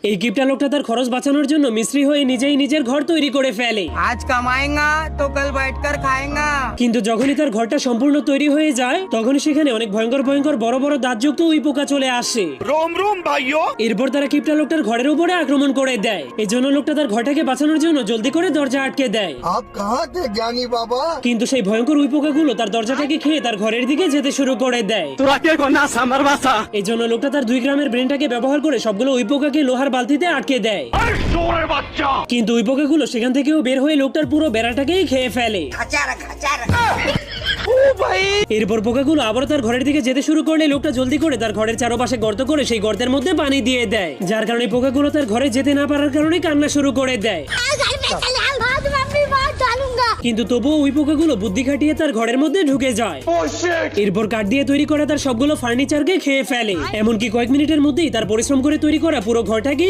এই কিপটা লোকটা তার খরচ বাঁচানোর জন্য মিস্ত্রি হয়ে নিজেই নিজের ঘর তৈরি করে ফেলে। आज कमाएगा तो कल बैठकर खाएगा। কিন্তু যখনই তার ঘরটা সম্পূর্ণ তৈরি হয়ে যায় তখনই সেখানে অনেক ভয়ঙ্কর ভয়ঙ্কর বড় বড় দাঁতযুক্ত উই পোকা চলে আসে। रोम रोम भाइयों। এরপর তারা কিপটা লোকটার ঘরের উপরে আক্রমণ করে দেয়। এই জন্য লোকটা তার ঘরটাকে বাঁচানোর জন্য জলদি করে দরজা আটকে দেয়। आप कहाँ थे ज्ञानी बाबा? কিন্তু সেই ভয়ঙ্কর উই পোকাগুলো তার দরজাটাকে খেয়ে তার ঘরের দিকে যেতে শুরু করে দেয়। এই জন্য লোকটা তার 2 গ্রামের ব্রেনটাকে ব্যবহার করে সবগুলো উই পোকাকে লোহার বালতিতে আটকে দেয়। কিন্তু উই পোকাগুলো সেখান থেকেও বের হয়ে লোকটার পুরো বেড়াটাকেই খেয়ে ফেলে। এরপর পোকাগুলো আবার তার ঘরের দিকে যেতে শুরু করলে লোকটা জলদি করে তার ঘরের চারপাশে গর্ত করে সেই গর্তের মধ্যে পানি দিয়ে দেয়, যার কারণে পোকাগুলো তার ঘরে যেতে না পারার কারণে কান্না শুরু করে দেয়। কিন্তু তবুও ওই পোকাগুলো বুদ্ধি খাটিয়ে তার ঘরের মধ্যে ঢুকে যায়। এরপর কাঠ দিয়ে তৈরি করা তার সবগুলো ফার্নিচারকে খেয়ে ফেলে। এমনকি কয়েক মিনিটের মধ্যেই তার পরিশ্রম করে তৈরি করা পুরো ঘরটাকেই